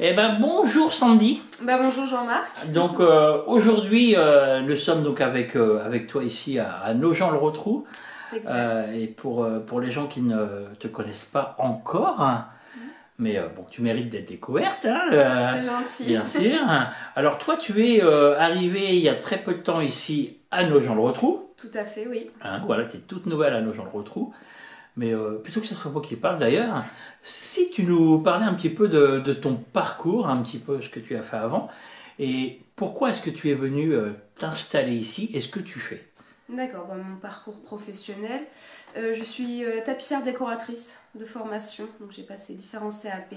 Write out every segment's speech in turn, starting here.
Eh ben bonjour Sandy. Bonjour Jean-Marc. Donc aujourd'hui nous sommes donc avec toi ici à Nogent-le-Rotrou. C'est exact. Et pour les gens qui ne te connaissent pas encore, hein, mais bon, tu mérites d'être découverte, hein, C'est gentil. bien sûr. Alors toi tu es arrivée il y a très peu de temps ici à Nogent-le-Rotrou. Tout à fait, oui. Hein, voilà, tu es toute nouvelle à Nogent-le-Rotrou. Mais plutôt que ce soit moi qui parle d'ailleurs, si tu nous parlais un petit peu de ton parcours, un petit peu ce que tu as fait avant, et pourquoi est-ce que tu es venu t'installer ici et ce que tu fais? D'accord, mon parcours professionnel. Je suis tapissière décoratrice de formation, donc j'ai passé différents CAP.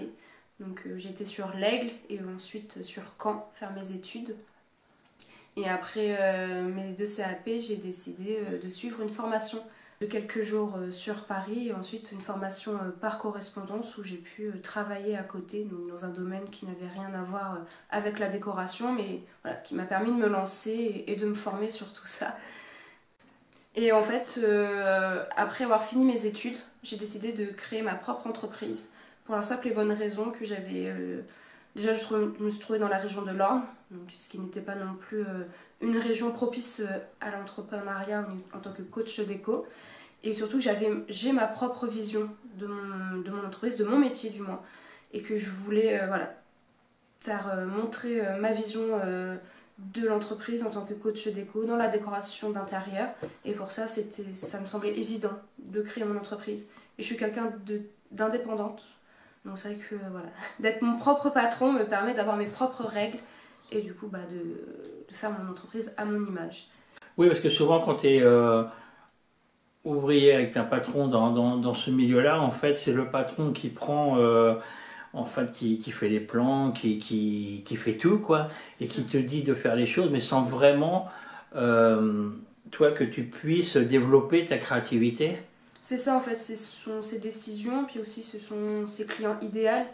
Donc j'étais sur l'Aigle et ensuite sur Caen faire mes études. Et après mes deux CAP, j'ai décidé de suivre une formation de quelques jours sur Paris et ensuite une formation par correspondance où j'ai pu travailler à côté donc dans un domaine qui n'avait rien à voir avec la décoration mais voilà, qui m'a permis de me lancer et de me former sur tout ça. Et en fait, après avoir fini mes études, j'ai décidé de créer ma propre entreprise pour la simple et bonne raison que j'avais... déjà, je me suis trouvée dans la région de l'Orne, ce qui n'était pas non plus une région propice à l'entrepreneuriat en tant que coach déco. Et surtout, j'ai ma propre vision de mon entreprise, de mon métier du moins. Et que je voulais voilà, faire montrer ma vision de l'entreprise en tant que coach déco dans la décoration d'intérieur. Et pour ça, ça me semblait évident de créer mon entreprise. Et je suis quelqu'un d'indépendante. Donc c'est vrai que voilà, d'être mon propre patron me permet d'avoir mes propres règles et du coup de faire mon entreprise à mon image. Oui, parce que souvent quand tu es ouvrier avec un patron dans ce milieu-là, en fait c'est le patron qui prend, en fait qui fait les plans, qui fait tout, quoi, et qui te dit de faire les choses, mais sans vraiment, toi, que tu puisses développer ta créativité. C'est ça en fait, ce sont ses décisions, puis aussi ce sont ses clients idéaux.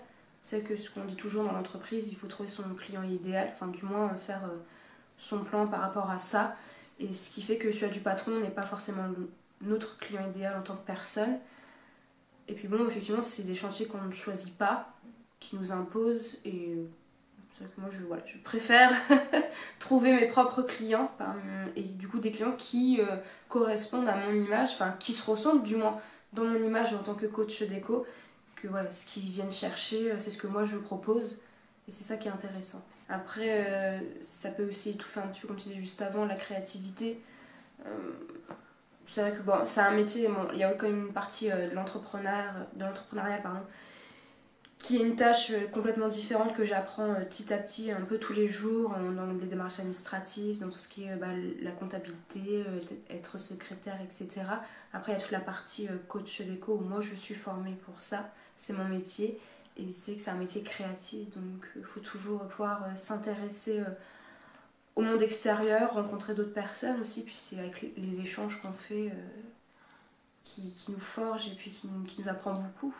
C'est que ce qu'on dit toujours dans l'entreprise, il faut trouver son client idéal, enfin du moins faire son plan par rapport à ça. Et ce qui fait que celui du patron n'est pas forcément notre client idéal en tant que personne. Et puis bon, effectivement, c'est des chantiers qu'on ne choisit pas, qui nous imposent. Et c'est vrai que moi, je préfère trouver mes propres clients et du coup des clients qui correspondent à mon image, enfin qui se ressentent du moins dans mon image en tant que coach déco, que voilà, ce qu'ils viennent chercher, c'est ce que moi je propose et c'est ça qui est intéressant. Après, ça peut aussi étouffer un petit peu, comme je disais juste avant, la créativité. C'est vrai que bon, c'est un métier, bon, il y a quand même une partie de l'entrepreneuriat, pardon, qui est une tâche complètement différente que j'apprends petit à petit, un peu tous les jours, dans les démarches administratives, dans tout ce qui est la comptabilité, être secrétaire, etc. Après, il y a toute la partie coach déco où moi je suis formée pour ça, c'est mon métier, et c'est que c'est un métier créatif, donc il faut toujours pouvoir s'intéresser au monde extérieur, rencontrer d'autres personnes aussi, puis c'est avec les échanges qu'on fait qui nous forge et puis qui nous apprend beaucoup.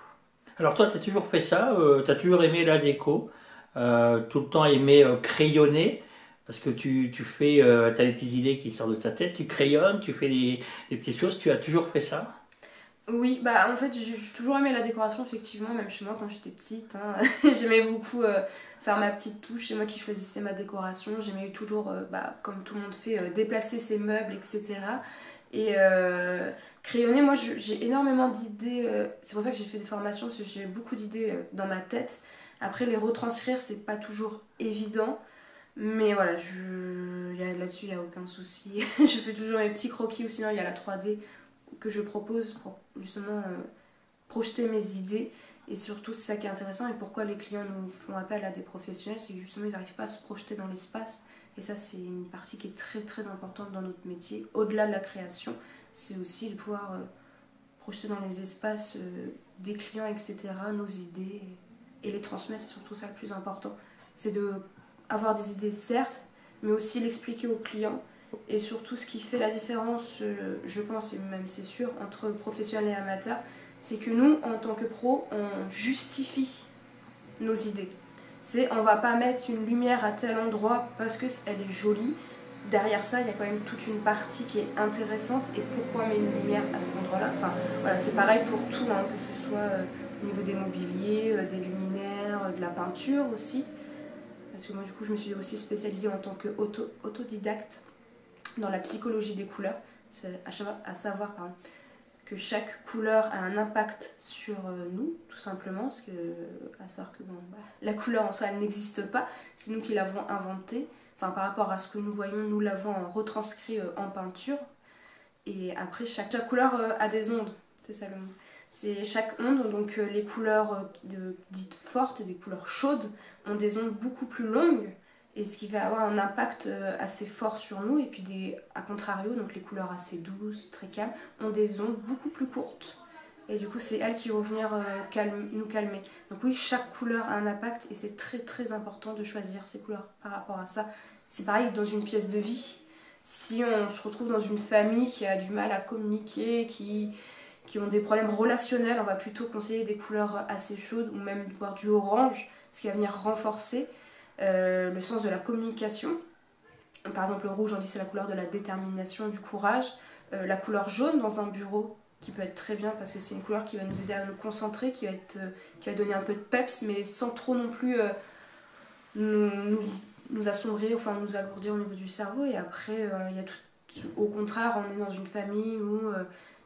Alors toi, tu as toujours fait ça, tu as toujours aimé la déco, tout le temps aimé crayonner, parce que tu fais, as des petites idées qui sortent de ta tête, tu crayonnes, tu fais des petites choses, tu as toujours fait ça? Oui, en fait j'ai toujours aimé la décoration effectivement, même chez moi quand j'étais petite, hein. J'aimais beaucoup faire ma petite touche, c'est moi qui choisissais ma décoration, j'aimais toujours, comme tout le monde fait, déplacer ses meubles, etc. Et crayonner, moi j'ai énormément d'idées, c'est pour ça que j'ai fait des formations, parce que j'ai beaucoup d'idées dans ma tête. Après les retranscrire c'est pas toujours évident, mais voilà, là-dessus il n'y a aucun souci. Je fais toujours mes petits croquis ou sinon il y a la 3D que je propose pour justement projeter mes idées. Et surtout c'est ça qui est intéressant et pourquoi les clients nous font appel à des professionnels, c'est que justement ils n'arrivent pas à se projeter dans l'espace. Et ça c'est une partie qui est très très importante dans notre métier, au-delà de la création. C'est aussi de pouvoir projeter dans les espaces des clients, etc., nos idées et les transmettre, c'est surtout ça le plus important. C'est d'avoir des idées certes, mais aussi l'expliquer aux clients. Et surtout ce qui fait la différence, je pense, et même c'est sûr, entre professionnels et amateurs, c'est que nous, en tant que pros, on justifie nos idées. On va pas mettre une lumière à tel endroit parce qu'elle est jolie. Derrière ça, il y a quand même toute une partie qui est intéressante et pourquoi mettre une lumière à cet endroit-là. Enfin, voilà, c'est pareil pour tout, hein, que ce soit au niveau des mobiliers, des luminaires, de la peinture aussi. Parce que moi du coup je me suis aussi spécialisée en tant qu'autodidacte dans la psychologie des couleurs. C'est à savoir pardon, que chaque couleur a un impact sur nous, tout simplement. Parce que, à savoir que la couleur en soi elle n'existe pas, c'est nous qui l'avons inventée. Enfin par rapport à ce que nous voyons, nous l'avons retranscrit en peinture. Et après chaque couleur a des ondes, c'est ça le mot. C'est chaque onde, donc les couleurs dites fortes, des couleurs chaudes, ont des ondes beaucoup plus longues, et ce qui va avoir un impact assez fort sur nous. Et puis à contrario, donc les couleurs assez douces, très calmes, ont des ondes beaucoup plus courtes. Et du coup, c'est elles qui vont venir nous calmer. Donc oui, chaque couleur a un impact, et c'est très très important de choisir ses couleurs par rapport à ça. C'est pareil dans une pièce de vie. Si on se retrouve dans une famille qui a du mal à communiquer, qui ont des problèmes relationnels, on va plutôt conseiller des couleurs assez chaudes, ou même voire du orange, ce qui va venir renforcer le sens de la communication. Par exemple, le rouge, on dit c'est la couleur de la détermination, du courage. La couleur jaune dans un bureau, qui peut être très bien parce que c'est une couleur qui va nous aider à nous concentrer, qui va donner un peu de peps, mais sans trop non plus nous assombrir, enfin nous alourdir au niveau du cerveau. Et après, au contraire, on est dans une famille où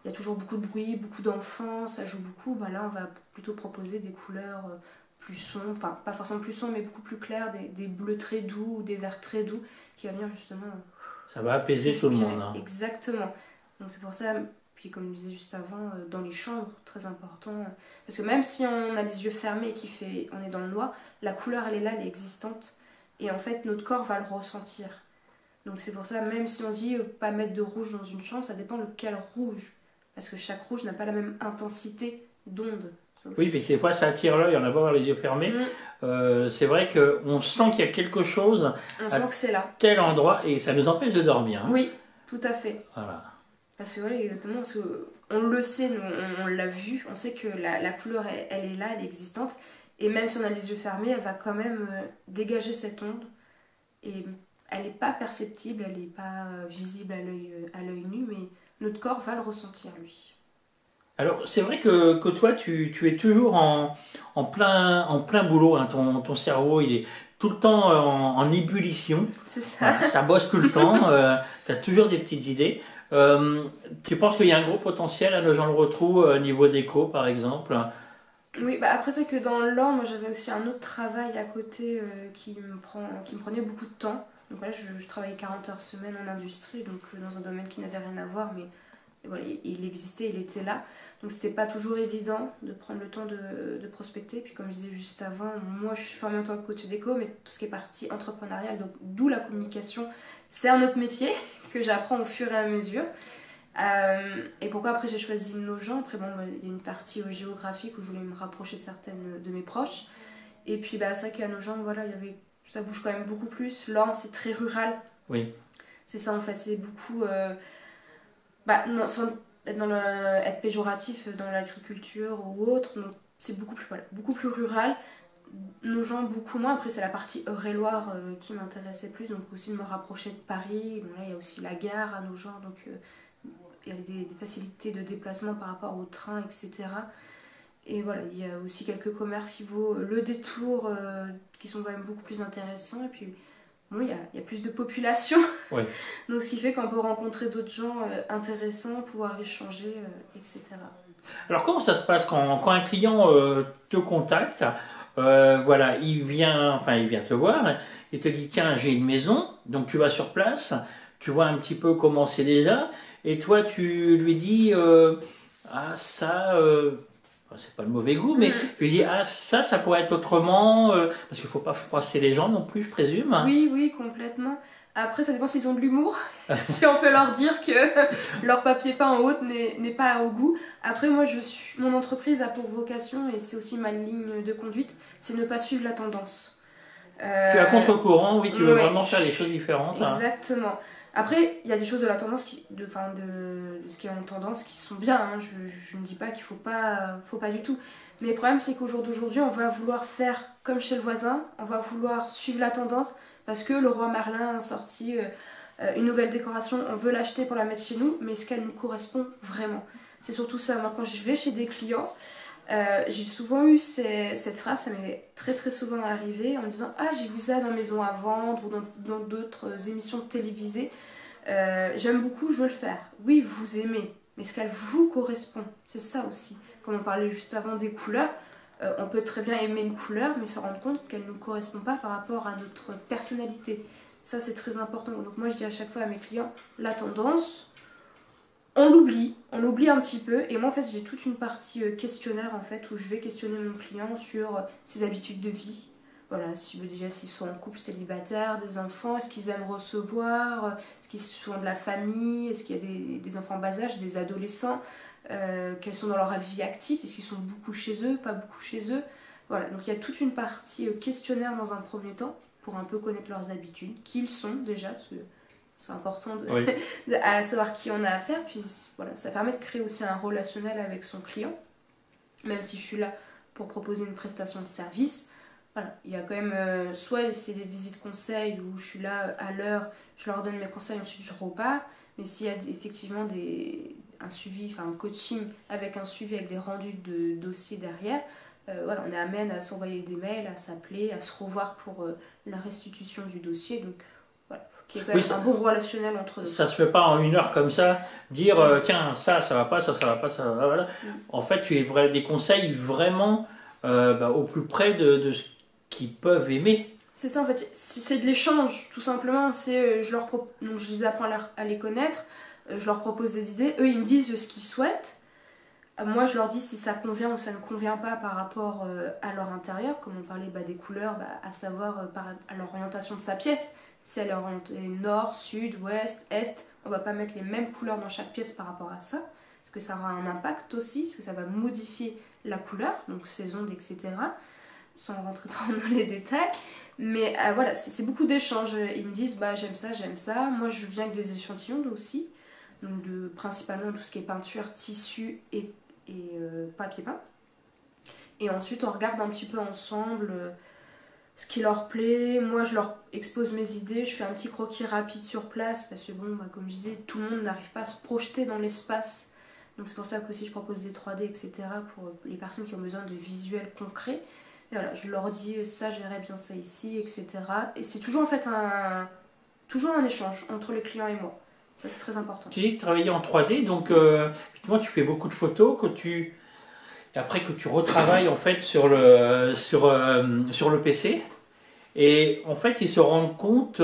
il y a toujours beaucoup de bruit, beaucoup d'enfants, ça joue beaucoup. Là, on va plutôt proposer des couleurs plus sombres, enfin pas forcément plus sombres, mais beaucoup plus claires, des bleus très doux ou des verts très doux, qui va venir justement... Ça va apaiser tout le monde. Hein. Exactement. Donc c'est pour ça, puis comme je disais juste avant, dans les chambres, très important. Parce que même si on a les yeux fermés et on est dans le noir, la couleur elle est là, elle est existante. Et en fait, notre corps va le ressentir. Donc c'est pour ça, même si on dit pas mettre de rouge dans une chambre, ça dépend lequel rouge. Parce que chaque rouge n'a pas la même intensité d'onde. Oui, mais c'est pas ça attire l'œil, on a beau avoir les yeux fermés. C'est vrai qu'on sent qu'il y a quelque chose sent que c'est là. Tel endroit, et ça nous empêche de dormir. Hein. Oui, tout à fait. Voilà. Parce que voilà, exactement, parce qu'on le sait, nous, on l'a vu, on sait que la couleur, elle est là, elle est existante. Et même si on a les yeux fermés, elle va quand même dégager cette onde. Et elle n'est pas perceptible, elle n'est pas visible à l'œil nu, mais notre corps va le ressentir, lui. Alors, c'est vrai que toi, tu es toujours en plein boulot. Hein. Ton cerveau, il est tout le temps en ébullition. C'est ça. Ça bosse tout le temps. Tu as toujours des petites idées. Tu penses qu'il y a un gros potentiel à Nogent-le-Rotrou au niveau déco, par exemple? Oui, après c'est que dans l'or, moi j'avais aussi un autre travail à côté qui me prenait beaucoup de temps. Donc voilà, je travaillais 40 heures semaine en industrie, donc dans un domaine qui n'avait rien à voir, mais voilà, il existait, il était là. Donc c'était pas toujours évident de prendre le temps de prospecter. Puis comme je disais juste avant, moi je suis formée en tant que coach déco, mais tout ce qui est partie entrepreneuriale, donc d'où la communication, c'est un autre métier que j'apprends au fur et à mesure. Et pourquoi après j'ai choisi Nogent? Après il y a une partie géographique où je voulais me rapprocher de certaines de mes proches. Et puis c'est vrai qu'à Nogent, voilà, ça bouge quand même beaucoup plus. L'Orne c'est très rural. Oui. C'est ça en fait, c'est beaucoup... non, sans être péjoratif dans l'agriculture ou autre, donc c'est beaucoup plus rural. Nogent beaucoup moins. Après c'est la partie Eure-et-Loir qui m'intéressait plus, donc aussi de me rapprocher de Paris. Là il y a aussi la gare à Nogent, donc il y avait des facilités de déplacement par rapport au train, etc. Et voilà, il y a aussi quelques commerces qui vaut le détour, qui sont quand même beaucoup plus intéressants. Et puis il y a plus de population. Oui. Donc ce qui fait qu'on peut rencontrer d'autres gens intéressants, pouvoir échanger, etc. Alors comment ça se passe quand un client te contacte, voilà, il vient te voir, il te dit tiens j'ai une maison, donc tu vas sur place, tu vois un petit peu comment c'est déjà, et toi tu lui dis c'est pas le mauvais goût, mais je lui dis ça pourrait être autrement, parce qu'il faut pas froisser les gens non plus, je présume. Oui, complètement. Après, ça dépend s'ils ont de l'humour, si on peut leur dire que leur papier peint en haute n'est pas au goût. Après, mon entreprise a pour vocation, et c'est aussi ma ligne de conduite, c'est ne pas suivre la tendance. Tu es à contre-courant, oui, tu veux vraiment faire des choses différentes. Exactement. Hein. Après, il y a des choses de la tendance, de ce qui est en tendance, qui sont bien. Hein. Je ne dis pas qu'il faut pas du tout. Mais le problème, c'est qu'au jour d'aujourd'hui, on va vouloir faire comme chez le voisin, on va vouloir suivre la tendance, parce que le roi Merlin a sorti une nouvelle décoration, on veut l'acheter pour la mettre chez nous, mais est-ce qu'elle nous correspond vraiment? C'est surtout ça. Moi, quand je vais chez des clients, J'ai souvent eu cette phrase, ça m'est très très souvent arrivé en me disant ah j'ai vu ça dans Maison à vendre ou dans d'autres émissions télévisées, j'aime beaucoup, je veux le faire. Oui, vous aimez, mais est-ce qu'elle vous correspond? C'est ça aussi. Comme on parlait juste avant des couleurs, on peut très bien aimer une couleur mais se rendre compte qu'elle ne nous correspond pas par rapport à notre personnalité. Ça c'est très important. Donc moi je dis à chaque fois à mes clients, la tendance, on l'oublie un petit peu. Et moi en fait j'ai toute une partie questionnaire en fait où je vais questionner mon client sur ses habitudes de vie. Voilà, déjà s'ils sont en couple célibataire, des enfants, est-ce qu'ils aiment recevoir, est-ce qu'ils sont de la famille, est-ce qu'il y a des enfants en bas âge, des adolescents, quels sont dans leur vie active, est-ce qu'ils sont beaucoup chez eux, pas beaucoup chez eux. Voilà, donc il y a toute une partie questionnaire dans un premier temps pour un peu connaître leurs habitudes, qui ils sont déjà, parce que c'est important Oui. à savoir qui on a affaire. Puis voilà, ça permet de créer aussi un relationnel avec son client, même si je suis là pour proposer une prestation de service. Voilà, il y a quand même soit c'est des visites conseils où je suis là à l'heure, je leur donne mes conseils, ensuite je repars. Mais s'il y a effectivement un suivi, enfin un coaching avec un suivi avec des rendus de dossiers derrière, voilà, on est amène à s'envoyer des mails, à s'appeler, à se revoir pour la restitution du dossier. Donc voilà, qu'il y ait quand même un bon relationnel entre eux. Ça se fait pas en une heure comme ça, dire tiens, ça va pas, ça va pas, ça va, voilà. En fait, tu es des conseils vraiment au plus près de ce qu'ils peuvent aimer. C'est ça en fait, c'est de l'échange tout simplement. C'est donc je les apprends à les connaître, je leur propose des idées, eux ils me disent ce qu'ils souhaitent. Moi je leur dis si ça convient ou ça ne convient pas par rapport à leur intérieur, comme on parlait des couleurs, à savoir à l'orientation de sa pièce. Si elle est orientée nord, sud, ouest, est, on va pas mettre les mêmes couleurs dans chaque pièce par rapport à ça, parce que ça aura un impact aussi, parce que ça va modifier la couleur, donc ses ondes, etc. Sans rentrer trop dans les détails. Mais voilà, c'est beaucoup d'échanges. Ils me disent j'aime ça. Moi je viens avec des échantillons aussi, donc principalement tout ce qui est peinture, tissu et papier peint. Et ensuite on regarde un petit peu ensemble ce qui leur plaît. Moi je leur expose mes idées, je fais un petit croquis rapide sur place parce que comme je disais, tout le monde n'arrive pas à se projeter dans l'espace. Donc c'est pour ça que aussi je propose des 3D, etc. pour les personnes qui ont besoin de visuels concrets. Et voilà, je leur dis ça, je verrais bien ça ici, etc. Et c'est toujours en fait toujours un échange entre le client et moi. Ça c'est très important. Tu dis que tu travaillais en 3D, donc effectivement tu fais beaucoup de photos après que tu retravailles en fait sur le PC. Et en fait ils se rendent compte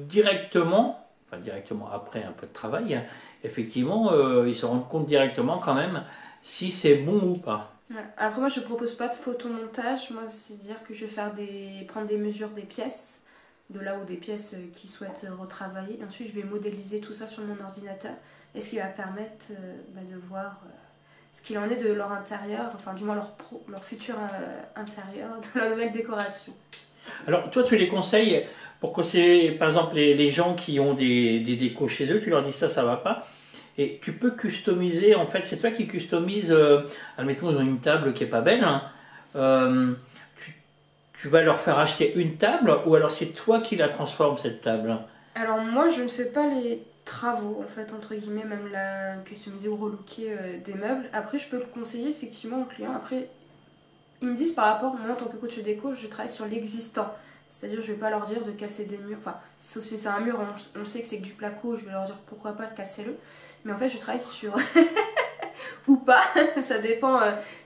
directement, enfin directement après un peu de travail, effectivement ils se rendent compte directement quand même si c'est bon ou pas. Ouais. Après moi je propose pas de photomontage, moi c'est-à-dire que je vais prendre des mesures des pièces, de là où des pièces qui souhaitent retravailler, et ensuite je vais modéliser tout ça sur mon ordinateur, et ce qui va permettre de voir ce qu'il en est de leur intérieur, enfin du moins leur futur intérieur, de la nouvelle décoration. Alors toi tu les conseilles pour que c'est par exemple les gens qui ont des décos chez eux, tu leur dis ça va pas. Et tu peux customiser, en fait, c'est toi qui customise, admettons, ils ont une table qui est pas belle, hein, tu vas leur faire acheter une table, ou alors c'est toi qui la transformes, cette table? Alors moi, je ne fais pas les travaux, en fait, entre guillemets, même la customiser ou relooker des meubles. Après, je peux le conseiller, effectivement, aux clients. Après, ils me disent par rapport, moi, en tant que coach déco, je travaille sur l'existant. C'est-à-dire, je vais pas leur dire de casser des murs. Enfin, si c'est un mur, on sait que c'est que du placo, je vais leur dire pourquoi pas le casser-le. Mais en fait, je travaille sur... ou pas, ça dépend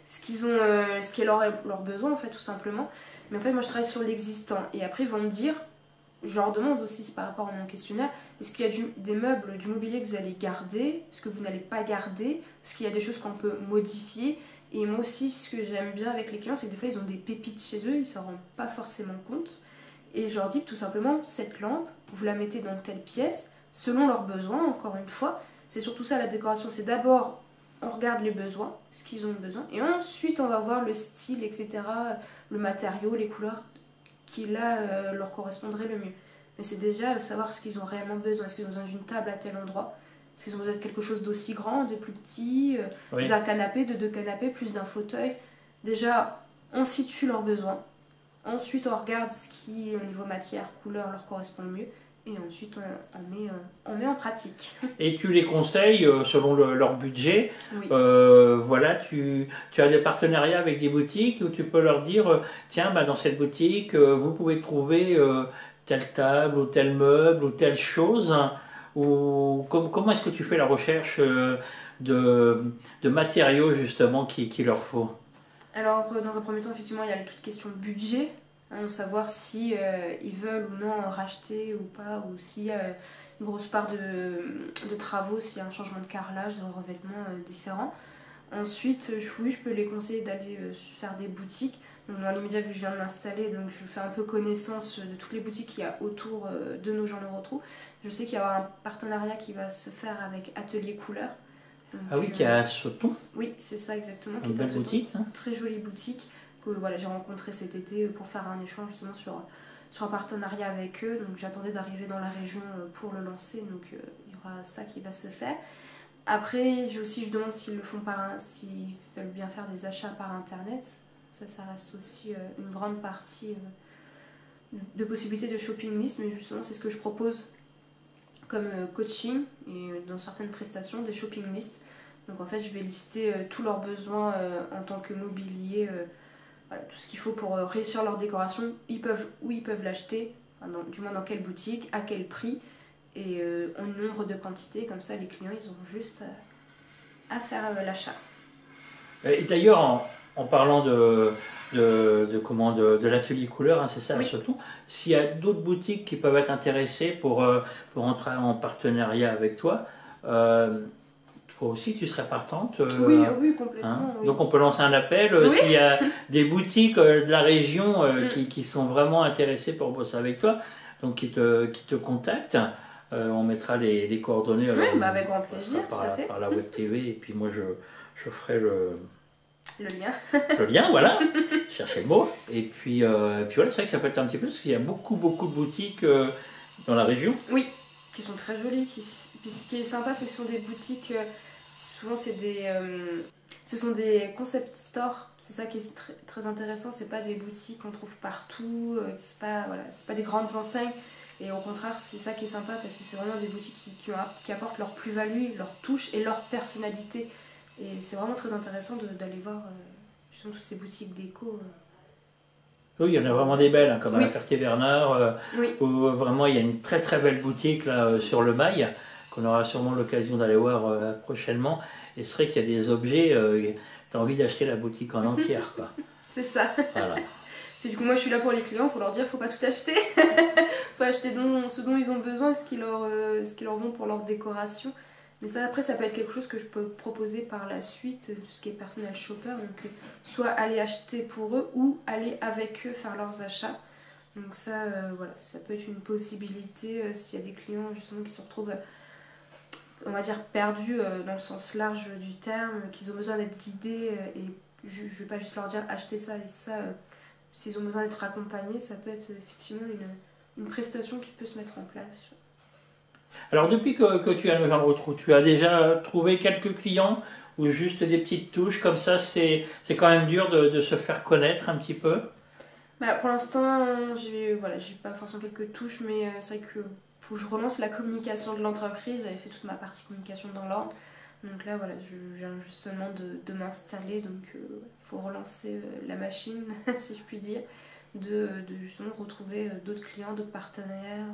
ce qui est leur besoin, en fait, tout simplement. Mais en fait, moi, je travaille sur l'existant. Et après, ils vont me dire, je leur demande aussi par rapport à mon questionnaire, est-ce qu'il y a des meubles, du mobilier que vous allez garder, ce que vous n'allez pas garder, parce qu'il y a des choses qu'on peut modifier. Et moi aussi, ce que j'aime bien avec les clients, c'est que des fois, ils ont des pépites chez eux, ils ne s'en rendent pas forcément compte. Et je leur dis que tout simplement, cette lampe, vous la mettez dans telle pièce, selon leurs besoins, encore une fois. C'est surtout ça la décoration, c'est d'abord on regarde les besoins, ce qu'ils ont besoin, et ensuite on va voir le style, etc., le matériau, les couleurs qui là leur correspondraient le mieux. Mais c'est déjà savoir ce qu'ils ont réellement besoin. Est-ce qu'ils ont besoin d'une table à tel endroit? Est-ce qu'ils ont besoin de quelque chose d'aussi grand, de plus petit, Oui. d'un canapé, de 2 canapés, plus d'un fauteuil? Déjà, on situe leurs besoins. Ensuite, on regarde ce qui, au niveau matière, couleur, leur correspond le mieux. et ensuite on met en pratique. Et tu les conseilles selon leur budget. Oui. Voilà, tu as des partenariats avec des boutiques où tu peux leur dire tiens, bah, dans cette boutique, vous pouvez trouver telle table ou tel meuble ou telle chose. Ou comment est-ce que tu fais la recherche de matériaux justement qu'il leur faut? Alors, dans un premier temps, effectivement, il y a toute question de budget. Savoir si ils veulent ou non racheter ou pas, ou s'il y a une grosse part de travaux, s'il y a un changement de carrelage, de revêtement différent. Ensuite, oui, je peux les conseiller d'aller faire des boutiques. Donc, dans l'immédiat, vu que je viens de m'installer, donc je fais un peu connaissance de toutes les boutiques qu'il y a autour de Nogent-le-Rotrou. Je sais qu'il y aura un partenariat qui va se faire avec Atelier Couleur. Donc, ah oui, qui est à Sauton. Oui, c'est ça exactement. Une belle boutique. Hein. Très jolie boutique que voilà, j'ai rencontrée cet été pour faire un échange justement sur un partenariat avec eux. Donc j'attendais d'arriver dans la région pour le lancer. Donc il y aura ça qui va se faire. Après, je demande s'ils le font s'ils veulent bien faire des achats par internet. Ça reste aussi une grande partie de possibilités de shopping list. Mais justement, c'est ce que je propose comme coaching et dans certaines prestations, des shopping lists. Donc en fait, je vais lister tous leurs besoins en tant que mobilier, voilà, tout ce qu'il faut pour réussir leur décoration, où ils peuvent l'acheter, du moins dans quelle boutique, à quel prix, et en nombre de quantités, comme ça les clients ils auront juste à faire l'achat. Et d'ailleurs, en parlant de l'atelier couleur, hein, c'est ça, oui. Surtout, s'il y a d'autres boutiques qui peuvent être intéressées pour entrer en partenariat avec toi, toi aussi tu serais partante. Oui, complètement. Hein, oui. donc on peut lancer un appel s'il y a des boutiques de la région qui sont vraiment intéressées pour bosser avec toi, donc qui te contactent. On mettra les coordonnées avec grand plaisir, tout à fait. Par la web TV, et puis moi je ferai le lien. Le lien, voilà. Cherchez le mot. Et puis voilà, c'est vrai que ça peut être un petit peu, parce qu'il y a beaucoup de boutiques dans la région. Oui, qui sont très jolies. Puis ce qui est sympa, c'est que ce sont des boutiques, souvent ce sont des concept stores. C'est ça qui est très, très intéressant. C'est pas des boutiques qu'on trouve partout, c'est pas des grandes enseignes. Et au contraire, c'est ça qui est sympa, parce que c'est vraiment des boutiques qui apportent leur plus-value, leur touche et leur personnalité. Et c'est vraiment très intéressant d'aller voir justement toutes ces boutiques déco. Oui, il y en a vraiment des belles, hein, comme à la Ferté-Bernard, oui. Où vraiment il y a une très très belle boutique là, sur le Mail, qu'on aura sûrement l'occasion d'aller voir prochainement. Et c'est vrai qu'il y a des objets, tu as envie d'acheter la boutique en entière, quoi. C'est ça. Voilà. Puis du coup, moi je suis là pour les clients, pour leur dire faut pas tout acheter. Faut acheter ce dont ils ont besoin, ce qui leur vont pour leur décoration. Mais ça, après, ça peut être quelque chose que je peux proposer par la suite, tout ce qui est personnel shopper. Donc, soit aller acheter pour eux ou aller avec eux faire leurs achats. Donc ça, voilà, ça peut être une possibilité s'il y a des clients justement qui se retrouvent, on va dire, perdus dans le sens large du terme, qu'ils ont besoin d'être guidés. Et je vais pas juste leur dire achetez ça et ça. S'ils ont besoin d'être accompagnés, ça peut être effectivement une prestation qui peut se mettre en place. Alors depuis que tu es à Nogent-le-Rotrou, tu as déjà trouvé quelques clients ou juste des petites touches comme ça, c'est quand même dur de se faire connaître un petit peu? Bah, pour l'instant, j'ai pas forcément quelques touches, mais c'est vrai que faut que je relance la communication de l'entreprise. J'avais fait toute ma partie communication dans l'ordre. Donc là, voilà, je viens juste seulement de m'installer, donc il faut relancer la machine, si je puis dire, de justement retrouver d'autres clients, d'autres partenaires.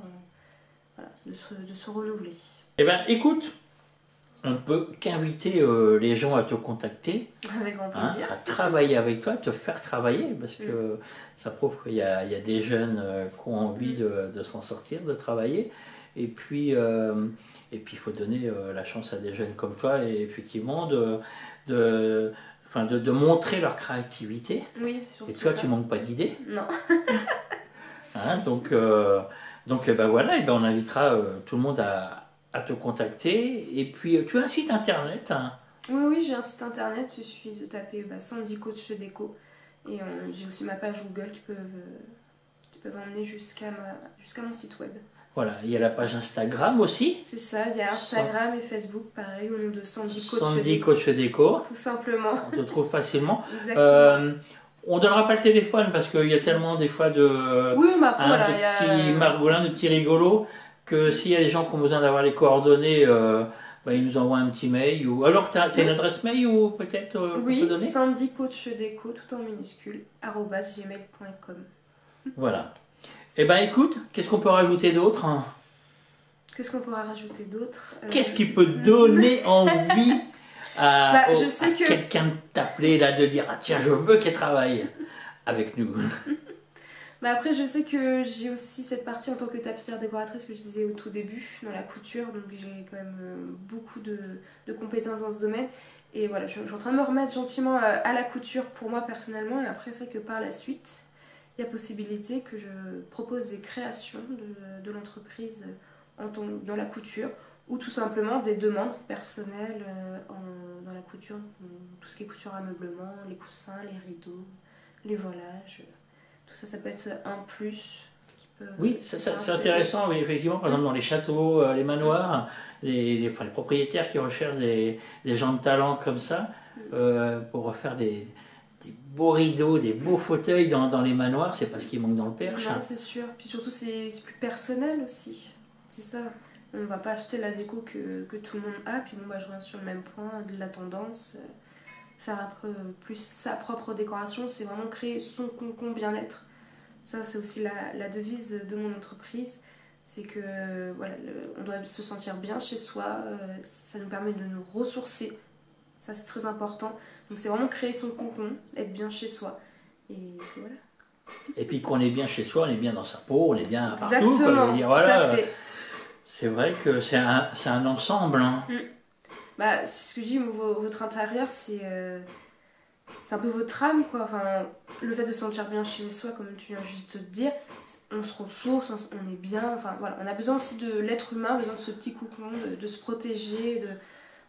Voilà, de se renouveler. Eh bien, écoute, on ne peut qu'inviter les gens à te contacter. Avec grand plaisir. À travailler avec toi, te faire travailler, parce que ça prouve qu'il y a des jeunes qui ont envie de s'en sortir, de travailler. Et puis, il faut donner la chance à des jeunes comme toi, et effectivement, de montrer leur créativité. Oui, surtout. Et toi, ça. tu manques pas d'idées. Non. Hein, donc voilà, et ben on invitera tout le monde à te contacter. Et puis tu as un site internet, hein. Oui, j'ai un site internet, il suffit de taper Sandy Coach Déco. Et j'ai aussi ma page Google qui peuvent emmener jusqu'à mon site web. Voilà, il y a la page Instagram aussi. C'est ça, il y a Instagram et Facebook, pareil, au nom de Sandy Coach Déco. Sandy Coach Déco. Tout simplement. On te trouve facilement. Exactement. On ne donnera pas le téléphone parce qu'il y a tellement des fois de oui, mais après, de petits margolins, de petits rigolos. que s'il y a des gens qui ont besoin d'avoir les coordonnées, ils nous envoient un petit mail. Ou alors, tu as une adresse mail ou peut-être oui, qu'on peut donner sandycoachdeco, tout en minuscule, @gmail.com. Voilà. Eh ben écoute, qu'est-ce qu'on peut rajouter d'autre? Qu'est-ce qu'on pourra rajouter d'autre? Qu'est-ce qui peut donner envie à, je sais que... quelqu'un de t'appeler, là, de dire « Ah tiens, je veux qu'elle travaille avec nous ». Après, je sais que j'ai aussi cette partie en tant que tapissière décoratrice que je disais au tout début, dans la couture, donc j'ai quand même beaucoup de compétences dans ce domaine. Et voilà, je suis en train de me remettre gentiment à la couture pour moi personnellement, et après c'est que par la suite, il y a possibilité que je propose des créations de l'entreprise dans la couture, ou tout simplement des demandes personnelles dans la couture, tout ce qui est couture à meublement, les coussins, les rideaux, les voilages, tout ça, ça peut être un plus. Oui, c'est intéressant, oui, effectivement, par exemple dans les châteaux, les manoirs, les propriétaires qui recherchent des gens de talent comme ça, pour refaire des beaux rideaux, des beaux fauteuils dans les manoirs, c'est parce qu'il manque dans le Perche. Non, c'est sûr. Puis surtout, c'est plus personnel aussi. C'est ça. On va pas acheter la déco que tout le monde a, puis bon, je reviens sur le même point de la tendance. Faire un peu plus sa propre décoration, c'est vraiment créer son cocon bien-être. Ça, c'est aussi la devise de mon entreprise. C'est que voilà, on doit se sentir bien chez soi. Ça nous permet de nous ressourcer. Ça, c'est très important. Donc, c'est vraiment créer son cocon, être bien chez soi. Et que voilà. Et puis, qu'on est bien chez soi, on est bien dans sa peau, on est bien Exactement, partout. Quoi. Je veux dire, tout à fait. C'est vrai que c'est un ensemble. Hein. C'est ce que je dis, votre intérieur, c'est un peu votre âme, quoi. Enfin, le fait de se sentir bien chez soi, comme tu viens juste de dire, on se ressource, on est bien. Enfin, voilà. On a besoin aussi de l'être humain, besoin de ce petit cocon, de se protéger.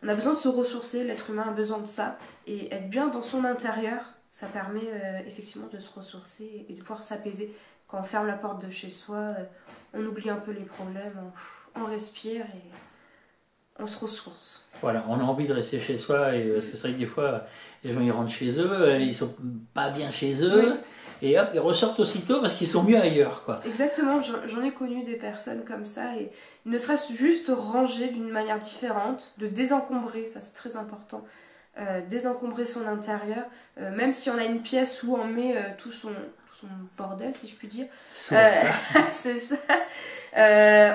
On a besoin de se ressourcer, l'être humain a besoin de ça. Et être bien dans son intérieur, ça permet effectivement de se ressourcer et de pouvoir s'apaiser. Quand on ferme la porte de chez soi, on oublie un peu les problèmes, on respire et on se ressource. Voilà, on a envie de rester chez soi, parce que c'est vrai que des fois, les gens ils rentrent chez eux, ils sont pas bien chez eux, oui. Et hop, ils ressortent aussitôt parce qu'ils sont mieux ailleurs, quoi. Exactement, j'en ai connu des personnes comme ça, et ne serait-ce juste ranger d'une manière différente, de désencombrer, ça c'est très important, désencombrer son intérieur, même si on a une pièce où on met tout son bordel, si je puis dire. C'est ça.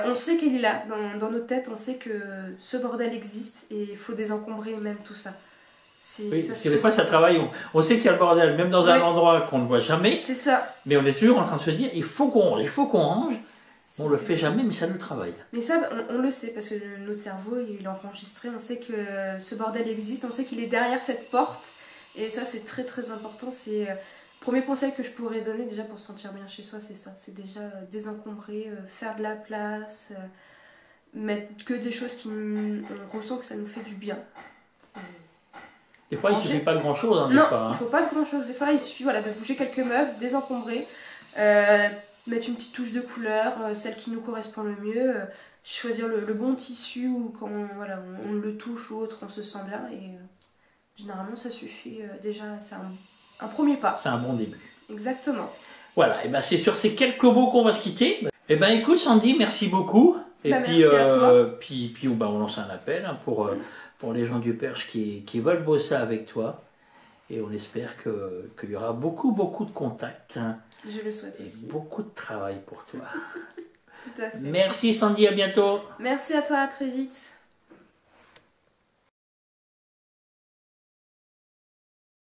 On sait qu'il est là, dans nos têtes, on sait que ce bordel existe et il faut désencombrer même tout ça. Oui, parce que des fois ça travaille, on sait qu'il y a le bordel, même dans un endroit qu'on ne voit jamais. C'est ça. Mais on est toujours en train de se dire, il faut qu'on range. On le fait jamais, mais ça nous travaille. Mais ça, on le sait, parce que notre cerveau, il est enregistré, on sait que ce bordel existe, on sait qu'il est derrière cette porte. Et ça, c'est très très important. C'est premier conseil que je pourrais donner déjà pour se sentir bien chez soi, c'est ça. C'est déjà désencombrer, faire de la place, mettre que des choses on ressent que ça nous fait du bien. Des fois, il ne suffit pas de grand chose. Hein, non, il ne faut pas de grand chose. Des fois, il suffit de bouger quelques meubles, désencombrer, mettre une petite touche de couleur, celle qui nous correspond le mieux, choisir le bon tissu, ou quand on le touche ou autre, on se sent bien. Et généralement, ça suffit. Déjà, c'est un premier pas. C'est un bon début. Exactement. Voilà, et ben c'est sur ces quelques mots qu'on va se quitter. Et ben écoute Sandy, merci beaucoup. Et puis, merci à toi. Puis on lance un appel pour les gens du Perche qui veulent bosser avec toi. Et on espère qu'il y aura beaucoup de contacts. Je le souhaite aussi. Et beaucoup de travail pour toi. Tout à fait. Merci Sandy, à bientôt. Merci à toi, à très vite.